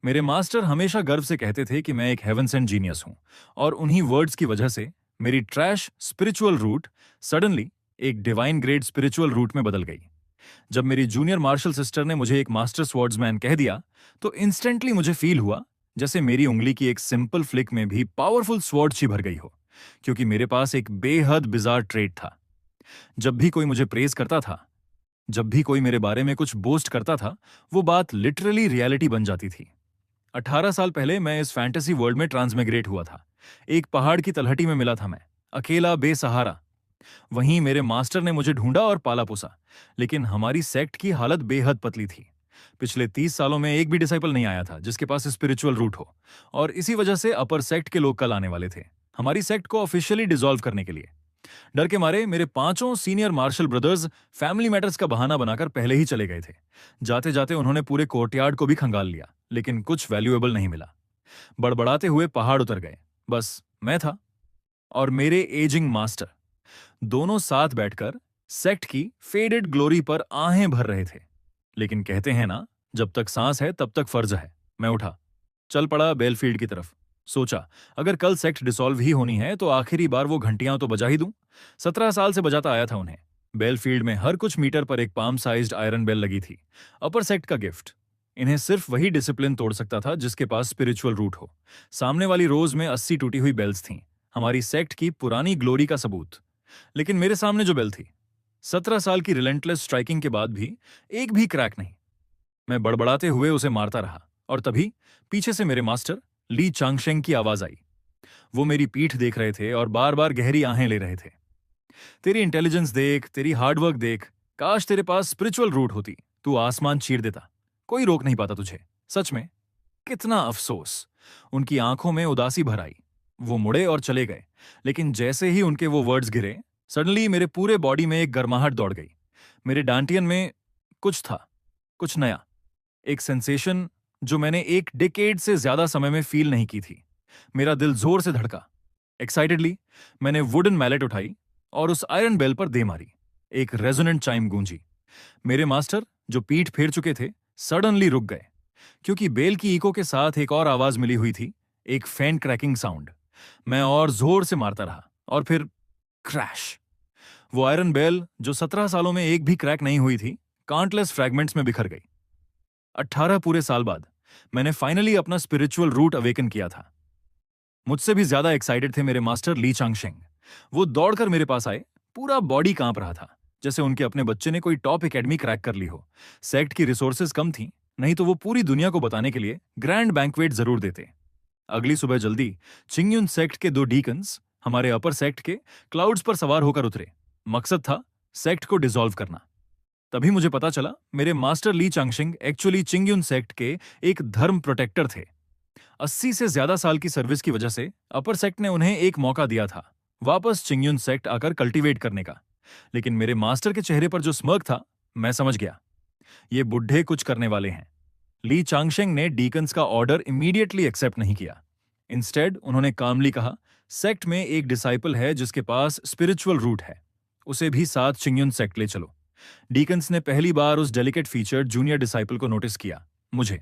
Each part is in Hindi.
मेरे मास्टर हमेशा गर्व से कहते थे कि मैं एक हेवन सेंट जीनियस हूं, और उन्हीं वर्ड्स की वजह से मेरी ट्रैश स्पिरिचुअल रूट सडनली एक डिवाइन ग्रेड स्पिरिचुअल रूट में बदल गई। जब मेरी जूनियर मार्शल सिस्टर ने मुझे एक मास्टर स्वॉर्ड्समैन कह दिया, तो इंस्टेंटली मुझे फील हुआ जैसे मेरी उंगली की एक सिंपल फ्लिक में भी पावरफुल स्वॉर्ड सी भर गई हो, क्योंकि मेरे पास एक बेहद बिजार ट्रेड था। जब भी कोई मुझे प्रेज करता था, जब भी कोई मेरे बारे में कुछ बोस्ट करता था, वो बात लिटरली रियलिटी बन जाती थी। 18 साल पहले मैं इस फैंटेसी वर्ल्ड में ट्रांसमिग्रेट हुआ था। एक पहाड़ की तलहटी में मिला था मैं, अकेला बेसहारा। वहीं मेरे मास्टर ने मुझे ढूंढा और पाला पोसा, लेकिन हमारी सेक्ट की हालत बेहद पतली थी। पिछले 30 सालों में एक भी डिसाइपल नहीं आया था जिसके पास स्पिरिचुअल रूट हो, और इसी वजह से अपर सेक्ट के लोग कल आने वाले थे हमारी सेक्ट को ऑफिशियली डिसॉल्व करने के लिए। डर के मारे मेरे पांचों senior marshal brothers family matters का बहाना बनाकर पहले ही चले गए थे। जाते जाते उन्होंने पूरे कोर्टयार्ड को भी खंगाल लिया, लेकिन कुछ वैल्यूएबल नहीं मिला। बड़बड़ाते हुए पहाड़ उतर गए। बस मैं था और मेरे एजिंग मास्टर, दोनों साथ बैठकर सेक्ट की फेडेड ग्लोरी पर आहें भर रहे थे। लेकिन कहते हैं ना, जब तक सांस है तब तक फर्ज है। मैं उठा, चल पड़ा बेलफील्ड की तरफ। सोचा, अगर कल सेक्ट डिसॉल्व ही होनी है तो आखिरी बार वो घंटियां तो बजा ही दूं। 17 साल से बजाता आया था उन्हें। बेलफील्ड में हर कुछ मीटर पर एक पाम साइज्ड आयरन बेल लगी थी, अपर सेक्ट का गिफ्ट। इन्हें सिर्फ वही डिसिप्लिन तोड़ सकता था जिसके पास स्पिरिचुअल रूट हो। सामने वाली रोज में 80 टूटी हुई बेल्स थीं, हमारी सेक्ट की पुरानी ग्लोरी का सबूत। लेकिन मेरे सामने जो बेल थी, 17 साल की रिलेंटलेस स्ट्राइकिंग के बाद भी एक भी क्रैक नहीं। मैं बड़बड़ाते हुए उसे मारता रहा, और तभी पीछे से मेरे मास्टर ली चांगशेंग की आवाज आई। वो मेरी पीठ देख रहे थे और बार बार गहरी आहें ले रहे थे। तेरी इंटेलिजेंस देख, तेरी हार्डवर्क देख, काश तेरे पास स्पिरिचुअल रूट होती, तू आसमान चीर देता, कोई रोक नहीं पाता तुझे। सच में कितना अफसोस। उनकी आंखों में उदासी भर आई। वो मुड़े और चले गए, लेकिन जैसे ही उनके वो वर्ड्स गिरे, सडनली मेरे पूरे बॉडी में एक गर्माहट दौड़ गई। मेरे डांटियन में कुछ था, कुछ नया, एक सेंसेशन जो मैंने एक डिकेड से ज्यादा समय में फील नहीं की थी। मेरा दिल जोर से धड़का। एक्साइटेडली मैंने वुडन मैलेट उठाई और उस आयरन बेल पर दे मारी। एक रेजोनेंट चाइम गूंजी। मेरे मास्टर, जो पीठ फेर चुके थे, सडनली रुक गए, क्योंकि बेल की इको के साथ एक और आवाज मिली हुई थी, एक फेंट क्रैकिंग साउंड। मैं और जोर से मारता रहा, और फिर क्रैश। वो आयरन बेल, जो 17 सालों में एक भी क्रैक नहीं हुई थी, काउंटलेस फ्रैगमेंट्स में बिखर गई। 18 पूरे साल बाद मैंने फाइनली अपना स्पिरिचुअल रूट अवेकन किया था। मुझसे भी ज्यादा एक्साइटेड थे मेरे मास्टर ली चांगशेंग। वो दौड़कर मेरे पास आए, पूरा बॉडी कांप रहा था, जैसे उनके अपने बच्चे ने कोई टॉप एकेडमी क्रैक कर ली हो। सेक्ट की रिसोर्सेज कम थी, नहीं तो वो पूरी दुनिया को बताने के लिए ग्रैंड बैंक्वेट जरूर देते। अगली सुबह जल्दी चिंगयुन सेक्ट के 2 डीकन्स हमारे अपर सेक्ट के क्लाउड्स पर सवार होकर उतरे। मकसद था सेक्ट को डिसॉल्व करना। तभी मुझे पता चला, मेरे मास्टर ली चांगशिंग एक्चुअली चिंगयुन सेक्ट के एक धर्म प्रोटेक्टर थे। 80 से ज्यादा साल की सर्विस की वजह से अपर सेक्ट ने उन्हें एक मौका दिया था वापस चिंगयुन सेक्ट आकर कल्टीवेट करने का। लेकिन मेरे मास्टर के चेहरे पर जो स्मर्क था, मैं समझ गया, ये बुढ़े कुछ करने वाले हैं। ली चांगशेंग ने डीकन्स का ऑर्डर इमीडिएटली एक्सेप्ट नहीं किया। इंस्टेड उन्होंने कामली कहा, सेक्ट में एक डिसाइपल है जिसके पास स्पिरिचुअल रूट है, उसे भी साथ चिंगयुन सेक्ट ले चलो। डीकन्स ने पहली बार उस डेलिकेट फीचर्ड जूनियर डिसाइपल को नोटिस किया, मुझे।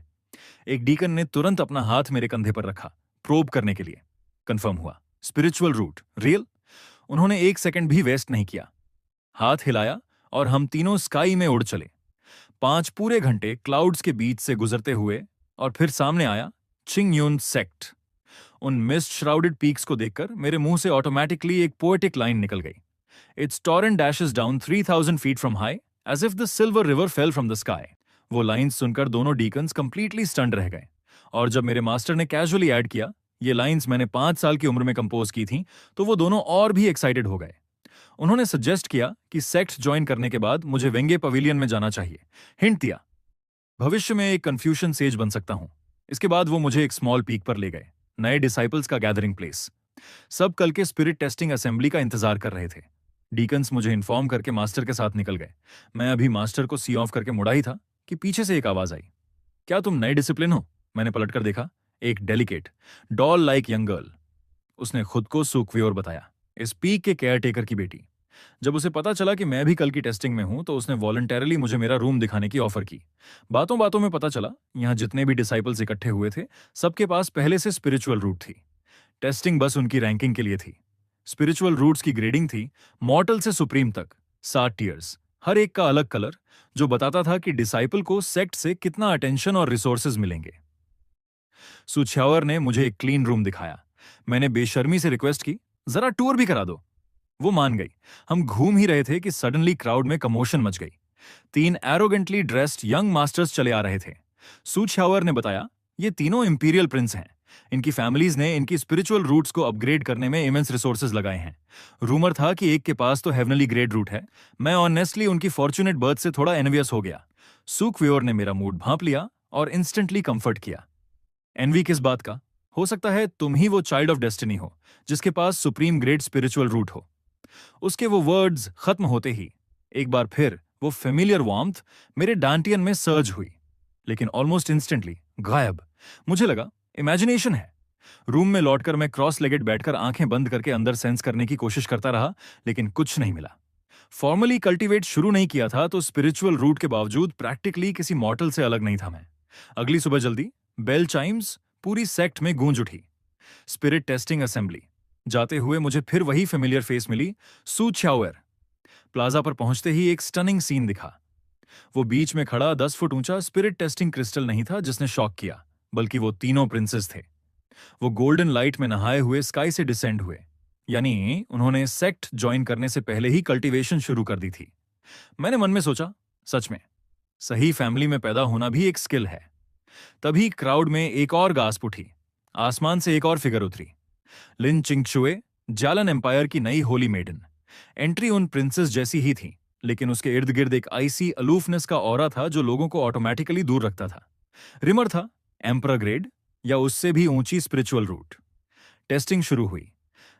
एक डीकन ने तुरंत अपना हाथ मेरे कंधे पर रखा, प्रोब करने के लिए। कंफर्म हुआ, स्पिरिचुअल रूट रियल। उन्होंने 1 सेकंड भी वेस्ट नहीं किया, हाथ हिलाया और हम तीनों स्काई में उड़ चले। 5 पूरे घंटे क्लाउड्स के बीच से गुजरते हुए, और फिर सामने आया चिंगयुन सेक्ट। उन मिस्ट श्राउडेड पीक्स को देखकर मेरे मुंह से ऑटोमेटिकली एक पोएटिक लाइन निकल गई। It's torrent dashes down 3000 feet from high as if the silver river fell from the sky. वो लाइंस सुनकर दोनों डीकन्स कंप्लीटली स्टन्ड रह गए। और जब मेरे मास्टर ने कैजुअली ऐड किया, ये लाइंस मैंने 5 साल की उम्र में कंपोज की थीं, तो वो दोनों और भी एक्साइटेड हो गए। उन्होंने सजेस्ट किया कि सेक्ट ज्वाइन करने के बाद मुझे वेंगे पवेलियन में जाना चाहिए। हिंट दिया, भविष्य में एक कन्फ्यूशन सेज बन सकता हूं। इसके बाद वो मुझे एक स्मॉल पीक पर ले गए, नए डिसाइपल्स का गैदरिंग प्लेस। सब कल के स्पिरिट टेस्टिंग असेंबली का इंतजार कर रहे थे। डीकन्स मुझे इन्फॉर्म करके मास्टर के साथ निकल गए। मैं अभी मास्टर को सी ऑफ करके मुड़ा ही था कि पीछे से एक आवाज आई, क्या तुम नए डिसिप्लिन हो? मैंने पलटकर देखा, एक delicate doll like young girl. उसने खुद को सुक्वियोर बताया, इस पीक के केयरटेकर की बेटी। जब उसे पता चला कि मैं भी कल की टेस्टिंग में हूं तो उसने वॉलंटरली मुझे मेरा रूम दिखाने की ऑफर की। बातों बातों में पता चला यहाँ जितने भी डिसाइपल्स इकट्ठे हुए थे सबके पास पहले से स्पिरिचुअल रूट थी। टेस्टिंग बस उनकी रैंकिंग के लिए थी। स्पिरिचुअल रूट्स की ग्रेडिंग थी मॉर्टल से सुप्रीम तक, 7 टीयर्स, हर एक का अलग कलर, जो बताता था कि डिसाइपल को सेक्ट से कितना अटेंशन और रिसोर्सेज मिलेंगे। सुछावर ने मुझे एक क्लीन रूम दिखाया। मैंने बेशर्मी से रिक्वेस्ट की, जरा टूर भी करा दो। वो मान गई। हम घूम ही रहे थे कि सडनली क्राउड में कमोशन मच गई। 3 एरोगेंटली ड्रेस्ड यंग मास्टर्स चले आ रहे थे। सुछावर ने बताया, ये तीनों इंपीरियल प्रिंस हैं। इनकी फैमिलीज ने इनकी स्पिरिचुअल रूट्स को अपग्रेड करने में इमेंस रिसोर्सेज लगाए हैं। रूमर था कि एक के पास तो हेवनली ग्रेड रूट है। मैं ऑनेस्टली उनकी फॉर्चुनेट बर्थ से थोड़ा एनवियस हो गया। सुखव्योर ने मेरा मूड भांप लिया और इंस्टेंटली कंफर्ट किया। एनवी किस बात का? हो सकता है तुम ही वो चाइल्ड ऑफ डेस्टिनी हो जिसके पास सुप्रीम ग्रेड स्पिरिचुअल रूट हो। उसके वो वर्ड्स खत्म होते ही एक बार फिर वो फेमिलियर वार्मथ मेरे डांटियन में सर्ज हुई, लेकिन ऑलमोस्ट इंस्टेंटली गायब। मुझे लगा इमेजिनेशन है। रूम में लौटकर मैं क्रॉस लेगेड बैठकर आंखें बंद करके अंदर सेंस करने की कोशिश करता रहा, लेकिन कुछ नहीं मिला। फॉर्मली कल्टीवेट शुरू नहीं किया था तो स्पिरिचुअल रूट के बावजूद प्रैक्टिकली किसी मॉर्टल से अलग नहीं था मैं। अगली सुबह जल्दी बेल चाइम्स पूरी सेक्ट में गूंज उठी। Spirit testing assembly. जाते हुए मुझे फिर वही फेमिलियर फेस मिली, सू छाओएर। प्लाजा पर पहुंचते ही एक स्टनिंग सीन दिखा। वो बीच में खड़ा 10 फुट ऊंचा स्पिरिट टेस्टिंग क्रिस्टल नहीं था जिसने शॉक किया, बल्कि वो तीनों प्रिंसेस थे। वो गोल्डन लाइट में नहाए हुए स्काई से डिसेंड हुए, यानी उन्होंने सेक्ट ज्वाइन करने से पहले ही कल्टीवेशन शुरू कर दी थी। मैंने मन में सोचा, सच में सही फैमिली में पैदा होना भी एक स्किल है। तभी क्राउड में एक और गास्प उठी। आसमान से एक और फिगर उतरी, लिन चिंगशुए, जालन एम्पायर की नई होली मेडन। एंट्री उन प्रिंसेस जैसी ही थी, लेकिन उसके इर्द गिर्द एक आईसी अलूफनेस का ऑरा था जो लोगों को ऑटोमेटिकली दूर रखता था। रिमर था एम्परर ग्रेड या उससे भी ऊंची स्पिरिचुअल रूट। टेस्टिंग शुरू हुई।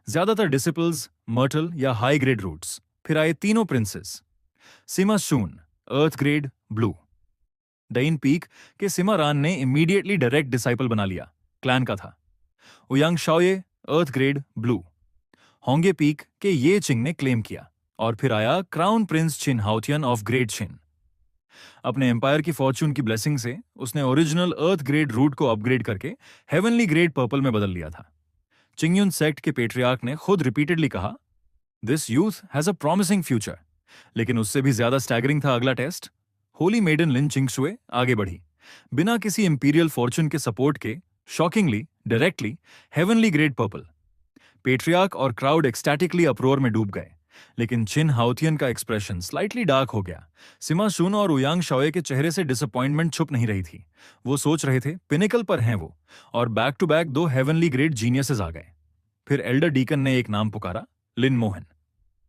ज्यादातर डिसिपल्स मर्टल या हाई ग्रेड रूट्स, फिर आए तीनों प्रिंसेस। सिमा शून अर्थ ग्रेड ब्लू। डइन पीक के सिमा रान ने इमीडिएटली डायरेक्ट डिसाइपल बना लिया, क्लैन का था। Ouyang Shaoye earth grade blue. होंगे पीक के ये चिंग ने क्लेम किया, और फिर आया crown prince Qin Haotian of great Qin. अपने एम्पायर की फॉर्च्यून की ब्लेसिंग से उसने ओरिजिनल अर्थ ग्रेड रूट को अपग्रेड करके हेवनली ग्रेड पर्पल में बदल लिया था। चिंगयुन सेक्ट के पेट्रियार्क ने खुद रिपीटेडली कहा, this youth has a promising future. लेकिन उससे भी ज्यादा स्टैगरिंग था अगला टेस्ट। होली मेडन लिन चिंगशुए आगे बढ़ी, बिना किसी इंपीरियल फॉर्च्यून के सपोर्ट के, shockingly directly heavenly grade purple. Patriarch और क्राउड एक्सटैटिकली अप्रोर में डूब गए, लेकिन चिन हाउतियन का एक्सप्रेशन स्लाइटली डार्क हो गया। सिमा शुन और उयांग शाओये के चेहरे से डिसअपॉइंटमेंट छुप नहीं रही थी। वो सोच रहे थे पिनिकल पर हैं वो, और back to back 2 heavenly grade geniuses आ गए। फिर एल्डर डीकन ने एक नाम पुकारा, लिन मोहन।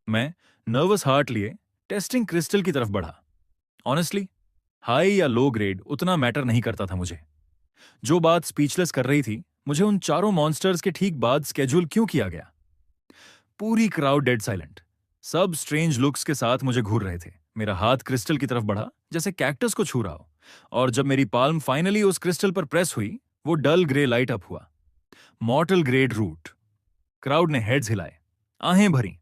मैं नर्वस हार्ट लिए टेस्टिंग क्रिस्टल की तरफ बढ़ा। ऑनेस्टली हाई या लो ग्रेड उतना मैटर नहीं करता था मुझे। जो बात स्पीचलेस कर रही थी, मुझे उन चारों मॉन्स्टर्स के ठीक बाद स्केड्यूल क्यों किया गया। पूरी क्राउड डेड साइलेंट। सब स्ट्रेंज लुक्स के साथ मुझे घूर रहे थे। मेरा हाथ क्रिस्टल की तरफ बढ़ा जैसे कैक्टस को छू रहा हो, और जब मेरी पाल्म फाइनली उस क्रिस्टल पर प्रेस हुई, वो डल ग्रे लाइट अप हुआ। Mortal grade root. क्राउड ने हेड्स हिलाए, आहें भरी।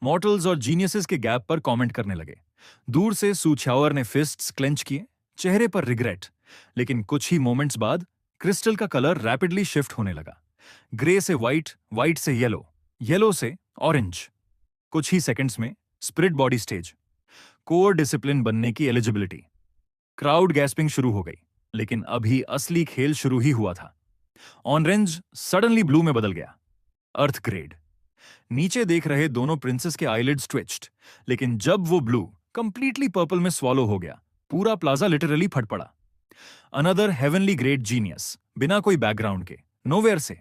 मॉर्टल्स और जीनियसेस के गैप पर कमेंट करने लगे। दूर से सुछावर ने फिस्ट्स क्लेंच किए, चेहरे पर रिग्रेट। लेकिन कुछ ही मोमेंट्स बाद क्रिस्टल का कलर रैपिडली शिफ्ट होने लगा। ग्रे से व्हाइट, व्हाइट से येलो, येलो से ऑरेंज। कुछ ही सेकंड्स में spirit body stage, core discipline बनने की एलिजिबिलिटी। क्राउड गैस्पिंग शुरू हो गई, लेकिन अभी असली खेल शुरू ही हुआ था। ऑरेंज सडनली ब्लू में बदल गया, अर्थ ग्रेड। नीचे देख रहे दोनों प्रिंसेस के आईलिड्स ट्विच्ड, लेकिन जब वो ब्लू कंप्लीटली पर्पल में स्वॉलो हो गया, पूरा प्लाजा लिटरली फट पड़ा। अनदर हेवनली ग्रेड जीनियस, बिना कोई बैकग्राउंड के, नोवेयर से।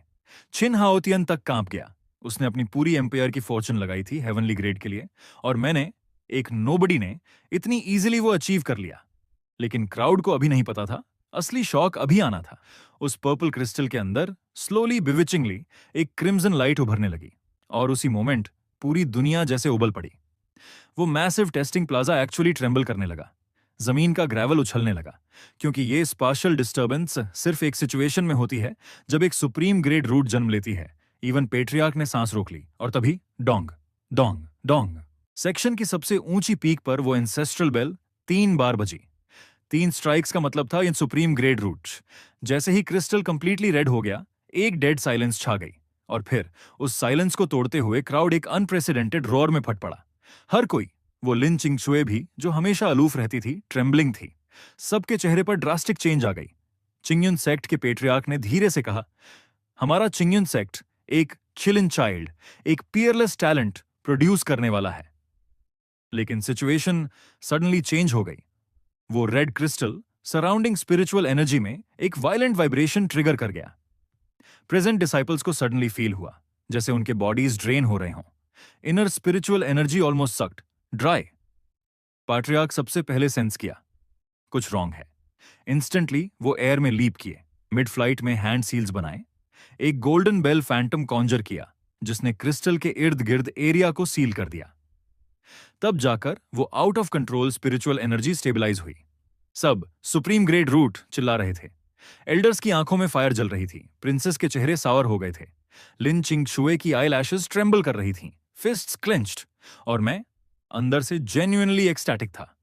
छिन हाओतियन तक कांप गया। उसने अपनी पूरी एम्पायर की फॉर्चून लगाई थी हेवनली ग्रेड के लिए, और मैंने, एक नोबडी ने, इतनी इजीली वो अचीव कर लिया। लेकिन क्राउड को अभी नहीं पता था, असली शॉक अभी आना था। उस पर्पल क्रिस्टल के अंदर स्लोली बिविचिंगली एक क्रिम्सन लाइट उभरने लगी, और उसी मोमेंट पूरी दुनिया जैसे उबल पड़ी। वो massive testing plaza actually tremble करने लगा। जमीन का ग्रेवल उछलने लगा, क्योंकि ये स्पार्शियल डिस्टर्बेंस सिर्फ एक सिचुएशन में होती है जब एक सुप्रीम ग्रेड रूट जन्म लेती है। इवन पेट्रियार्क ने सांस रोक ली, और तभी डोंग डोंग डोंग सेक्शन की सबसे ऊंची पीक पर वो एंसेस्ट्रल बेल 3 बार बजी। 3 स्ट्राइक्स का मतलब था इन सुप्रीम ग्रेड रूट। जैसे ही क्रिस्टल कंप्लीटली रेड हो गया, एक डेड साइलेंस छा गई, और फिर उस साइलेंस को तोड़ते हुए क्राउड एक अनप्रेसिडेंटेड रोर में फट पड़ा। हर कोई, वो लिन चिंगशुए भी जो हमेशा अलूफ रहती थी, ट्रेम्बलिंग थी। सबके चेहरे पर ड्रास्टिक चेंज आ गई। चिंगयुन सेक्ट के पेट्रियार्क ने धीरे से कहा, हमारा चिंगयुन सेक्ट एक चिलिन चाइल्ड, एक पियरलेस टैलेंट प्रोड्यूस करने वाला है। लेकिन सिचुएशन सडनली चेंज हो गई। वो red crystal surrounding spiritual energy में एक वायलेंट वाइब्रेशन ट्रिगर कर गया। प्रेजेंट डिसाइपल्स को सडनली फील हुआ जैसे उनके बॉडीज ड्रेन हो रहे हों। Inner spiritual energy almost sucked dry. Patriarch सबसे पहले सेंस किया कुछ रॉन्ग है। इंस्टेंटली वो एयर में लीप किए, मिड फ्लाइट में हैंड सील्स बनाए, एक गोल्डन बेल फैंटम कॉन्जर किया जिसने क्रिस्टल के इर्द गिर्द एरिया को सील कर दिया। तब जाकर वो out of control spiritual energy stabilize हुई। सब सुप्रीम ग्रेड रूट चिल्ला रहे थे। एल्डर्स की आंखों में फायर जल रही थी। प्रिंसेस के चेहरे सावर हो गए थे। लिन चिंगशुए की आई लैशेस ट्रेम्बल कर रही थीं, फिस्ट्स क्लेंच्ड। और मैं अंदर से जेन्युइनली एक्सटैटिक था।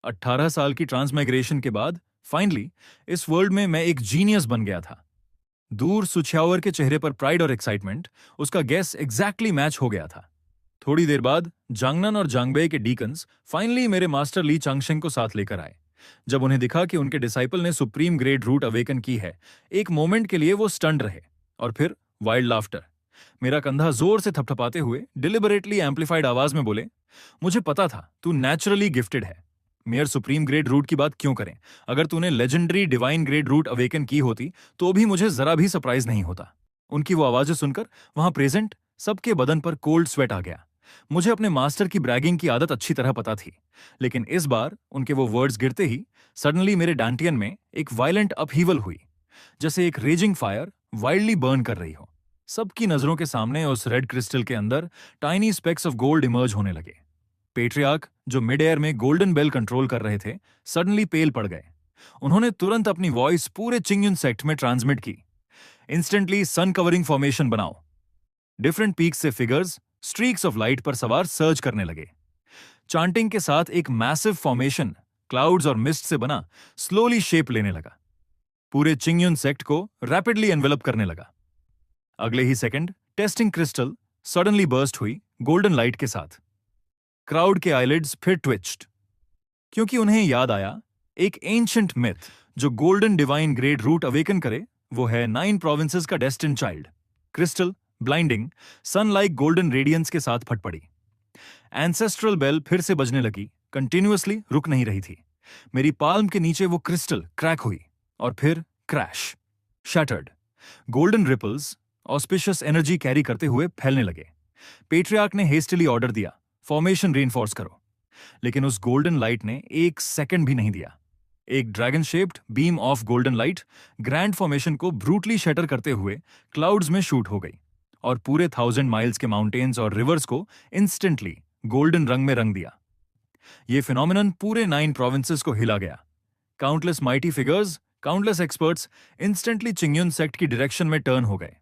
18 साल की ट्रांसमाइग्रेशन के बाद फाइनली इस वर्ल्ड में मैं एक जीनियस बन गया था। दूर सुछावर के चेहरे पर प्राइड और एक्साइटमेंट, उसका गेस एग्जैक्टली मैच हो गया था। थोड़ी देर बाद जांगनन और जांगबे के डीकन्स फाइनली मेरे मास्टर ली चांगशेंग को साथ लेकर आए। जब उन्हें दिखा कि उनके डिसाइपल ने सुप्रीम ग्रेड रूट अवेकन की है, एक मोमेंट के लिए वो स्टन्ड रहे, और फिर वाइल्ड लाफ्टर। मेरा कंधा जोर से थपथपाते हुए डिलिबरेटली एम्पलीफाइड आवाज में बोले, मुझे पता था तू नेचुरली गिफ्टेड है। मेयर सुप्रीम ग्रेड रूट की बात क्यों करें? अगर तूने legendary divine grade root awaken की होती तो भी मुझे जरा भी सरप्राइज नहीं होता। उनकी वो आवाजें सुनकर वहां प्रेजेंट सबके बदन पर कोल्ड स्वेट आ गया। मुझे अपने मास्टर की ब्रैगिंग की आदत अच्छी तरह पता थी, लेकिन इस बार उनके वो वर्ड्स गिरते ही सडनली मेरे डांटियन में एक वायलेंट अपहीवल हुई, जैसे एक रेजिंग फायर वाइल्डली बर्न कर रही हो। सबकी नजरों के सामने उस रेड क्रिस्टल के अंदर tiny specs of gold emerge होने लगे। पेट्रियार्क, जो मिड एयर में गोल्डन बेल कंट्रोल कर रहे थे, सडनली पेल पड़ गए। उन्होंने तुरंत अपनी वॉइस पूरे चिंगयुन सेक्ट में ट्रांसमिट की, इंस्टेंटली सन कवरिंग फॉर्मेशन बनाओ। डिफरेंट पीक्स से फिगर्स स्ट्रीक्स ऑफ लाइट पर सवार सर्च करने लगे। चांटिंग के साथ एक मैसिव फॉर्मेशन क्लाउड्स और मिस्ट से बना स्लोली शेप लेने लगा, पूरे चिंगयुन सेक्ट को रैपिडली एनवेलप करने लगा। अगले ही second testing crystal suddenly burst हुई गोल्डन लाइट के साथ। क्राउड के आईलिड्स फिर ट्विच्ड, क्योंकि उन्हें याद आया एक एंशिएंट मिथ, जो golden divine grade root awaken करे वो है 9 प्रोविंसेस का destined child. Crystal blinding sun like golden radiance के साथ फट पड़ी। एंसेस्ट्रल बेल फिर से बजने लगी, कंटिन्यूअसली रुक नहीं रही थी। मेरी पाल्म के नीचे वो क्रिस्टल क्रैक हुई और फिर crash, shattered. Golden ripples auspicious energy carry करते हुए फैलने लगे। पेट्रियार्क ने हेस्टिली ऑर्डर दिया, फॉर्मेशन रीइंफोर्स करो। लेकिन उस गोल्डन लाइट ने एक सेकंड भी नहीं दिया। एक dragon shaped beam of golden light grand formation को ब्रूटली शटर करते हुए क्लाउड्स में शूट हो गई और पूरे 1000 माइल्स के माउंटेन्स और रिवर्स को इंस्टेंटली गोल्डन रंग में रंग दिया। ये फिनोमिनन पूरे 9 प्रोविंसेस को हिला गया। Countless mighty figures, countless experts instantly Qingyun sect की डायरेक्शन में टर्न हो गए।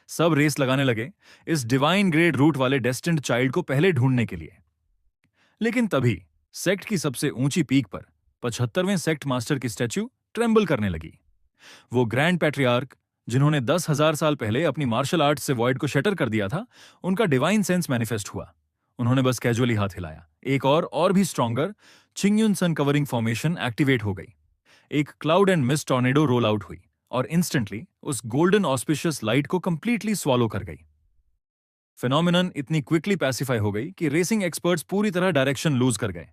सब रेस लगाने लगे इस डिवाइन ग्रेड रूट वाले डेस्टिन्ड चाइल्ड को पहले ढूंढने के लिए। लेकिन तभी सेक्ट की सबसे ऊंची पीक पर 75वें सेक्ट मास्टर की स्टैच्यू ट्रेम्बल करने लगी। वो ग्रैंड पैट्रियार्क, जिन्होंने 10,000 साल पहले अपनी मार्शल आर्ट से वॉइड को शटर कर दिया था, उनका डिवाइन सेंस मैनिफेस्ट हुआ। उन्होंने बस कैजुअली हाथ हिलाया, एक और भी स्ट्रॉन्गर चिंगयुन सन कवरिंग फॉर्मेशन एक्टिवेट हो गई। एक cloud and mist tornado roll out हुई और इंस्टेंटली उस गोल्डन ऑस्पिशियस लाइट को कंप्लीटली स्वॉलो कर गई। फिनोमिनन इतनी क्विकली पैसिफाई हो गई कि रेसिंग एक्सपर्ट्स पूरी तरह डायरेक्शन लूज कर गए।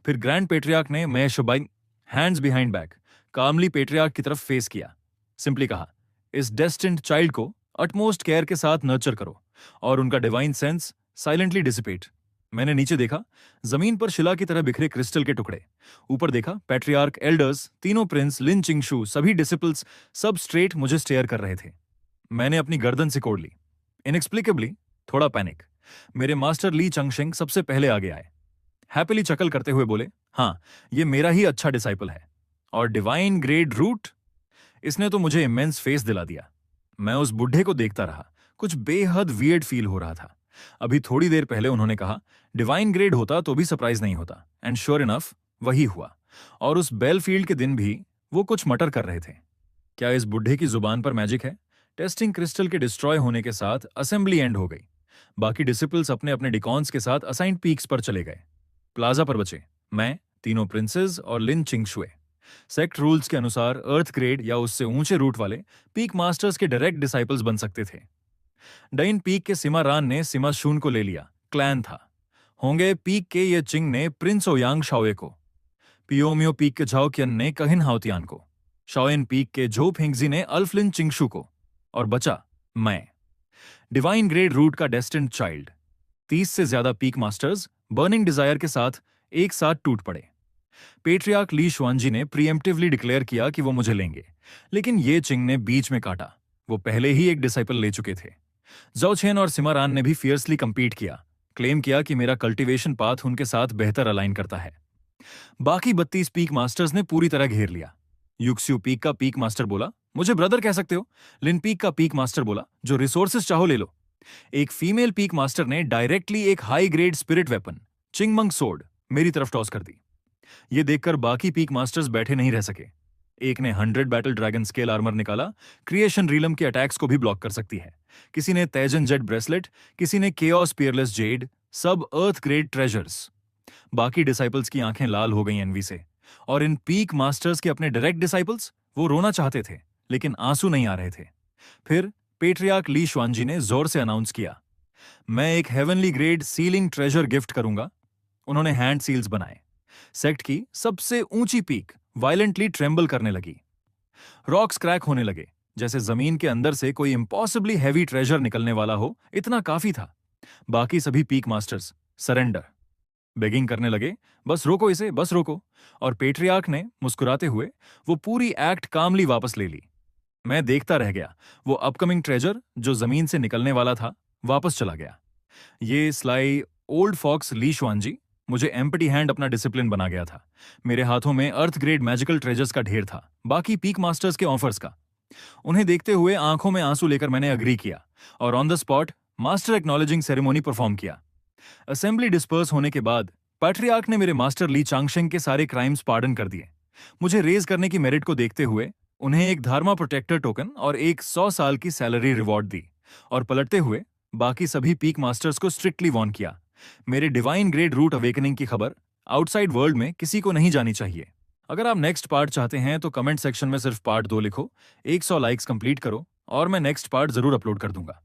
फिर ग्रैंड पेट्रियार्क ने मैं शबाइन हैंड्स बिहाइंड बैक कामली पेट्रियार्क की तरफ फेस किया, सिंपली कहा, इस डेस्टिन्ड चाइल्ड को अटमोस्ट केयर के साथ नर्चर करो और उनका डिवाइन सेंस साइलेंटली डिसिपेट। मैंने नीचे देखा, जमीन पर शिला की तरह बिखरे क्रिस्टल के टुकड़े। ऊपर देखा, पैट्रियार्क, एल्डर्स, तीनों प्रिंस, लिन चिंगशू, सभी डिसिपल्स सब स्ट्रेट मुझे स्टेयर कर रहे थे। मैंने अपनी गर्दन सिकोड़ ली। इनएक्सप्लिकेबली थोड़ा पैनिक। मेरे मास्टर ली चंगशेंग सबसे पहले आगे आए। हैप्पीली चकल करते हुए बोले, हाँ, ये मेरा ही अच्छा डिसाइपल है। और डिवाइन ग्रेड रूट, इसने तो मुझे इमेंस फेस दिला दिया। मैं उस बुढ़े को देखता रहा, कुछ बेहद वियर्ड फील हो रहा था। अभी थोड़ी देर पहले उन्होंने कहा डिवाइन ग्रेड होता तो भी सरप्राइज नहीं होता, एंड श्योर इनफ वही हुआ। और उस बेलफील्ड के दिन भी वो कुछ मटर कर रहे थे। क्या इस बुढ़े की जुबान पर मैजिक है? टेस्टिंग क्रिस्टल के डिस्ट्रॉय होने के साथ असेंबली एंड हो गई। बाकी डिसिपल्स अपने अपने डिकॉन्स के साथ असाइंड पीक्स पर चले गए। प्लाजा पर बचे मैं, तीनों प्रिंसेस और लिन चिंगशुए। सेक्ट रूल्स के अनुसार अर्थ ग्रेड या उससे ऊंचे रूट वाले पीक मास्टर्स के डायरेक्ट डिसाइपल्स बन सकते थे। डाइन पीक के सिमा रान ने सिमा शून को ले लिया, क्लैन था। होंगे पीक के ये चिंग ने प्रिंस ओयांग शाओए को। पियोमियो पीक के झाओ कियन ने कहिन हाउतियान को। शाओइन पीक के झो फिंगजी ने अल्फलिन चिंगशु को। और बचा मैं, डिवाइन ग्रेड रूट का डेस्टिन्ड चाइल्ड। 30 से ज्यादा पीक मास्टर्स बर्निंग डिजायर के साथ एक साथ टूट पड़े। पेट्रियार्क ली शुआनजी ने प्रीएम्प्टिवली डिक्लेयर किया कि वो मुझे लेंगे, लेकिन ये चिंग ने बीच में काटा। वो पहले ही एक डिसाइपल ले चुके थे। जाओ छेन और सिमारान ने भी फियर्सली कंपीट किया, क्लेम किया कि मेरा कल्टीवेशन पाथ उनके साथ बेहतर अलाइन करता है। बाकी 32 पीक मास्टर्स ने पूरी तरह घेर लिया। युक्स्यू पीक का पीक मास्टर बोला, मुझे ब्रदर कह सकते हो। लिन पीक का पीक मास्टर बोला, जो रिसोर्सेस चाहो ले लो। एक फीमेल पीक मास्टर ने डायरेक्टली एक high grade spirit weapon Qingming sword मेरी तरफ टॉस कर दी। ये देखकर बाकी पीक मास्टर्स बैठे नहीं रह सके। एक ने 100 बैटल ड्रैगन स्केल आर्मर निकाला, क्रिएशन रीलम के अटैक्स को भी ब्लॉक कर सकती है। किसी ने तेजन जेट ब्रेसलेट, किसी ने केओस पियरलेस जेड, सब अर्थ ग्रेड ट्रेजर्स। बाकी डिसाइपल्स की आंखें लाल हो गई एनवी से। और इन पीक मास्टर्स के अपने डायरेक्ट डिसाइपल्स, वो रोना चाहते थे लेकिन आंसू नहीं आ रहे थे। फिर पेट्रियार्क ली शुआनजी ने जोर से अनाउंस किया, मैं एक heavenly grade ceiling treasure gift करूंगा। उन्होंने हैंड सील्स बनाए। सेक्ट की सबसे ऊंची पीक वायलेंटली ट्रेम्बल करने लगी। रॉक्स क्रैक होने लगे, जैसे जमीन के अंदर से कोई इम्पॉसिबली हैवी ट्रेजर निकलने वाला हो, इतना काफी था। बाकी सभी पीक मास्टर्स सरेंडर बेगिंग करने लगे, बस रोको इसे, बस रोको। और पेट्रियार्क ने मुस्कुराते हुए वो पूरी एक्ट कामली वापस ले ली। मैं देखता रह गया। वो अपकमिंग ट्रेजर जो जमीन से निकलने वाला था वापस चला गया। ये स्लाई ओल्ड फॉक्स ली शुआनजी मुझे एम्प्टी हैंड अपना डिसिप्लिन बना गया था। मेरे हाथों में अर्थ ग्रेड मैजिकल ट्रेजर्स का ढेर था, बाकी पीक मास्टर्स के ऑफर्स का। उन्हें देखते हुए आंखों में आंसू लेकर मैंने अग्री किया और on the spot master acknowledging ceremony perform किया। असेंबली डिस्पर्स होने के बाद पैट्रियार्क ने मेरे मास्टर ली चांगशेंग के सारे क्राइम्स पार्डन कर दिए। मुझे रेज करने की मेरिट को देखते हुए उन्हें एक धार्मा प्रोटेक्टर टोकन और एक 100 साल की सैलरी रिवॉर्ड दी। और पलटते हुए बाकी सभी पीक मास्टर्स को स्ट्रिक्टली वॉर्न किया, मेरे डिवाइन ग्रेड रूट अवेकनिंग की खबर आउटसाइड वर्ल्ड में किसी को नहीं जानी चाहिए। अगर आप नेक्स्ट पार्ट चाहते हैं तो कमेंट सेक्शन में सिर्फ पार्ट 2 लिखो, 100 लाइक्स कंप्लीट करो और मैं नेक्स्ट पार्ट जरूर अपलोड कर दूंगा।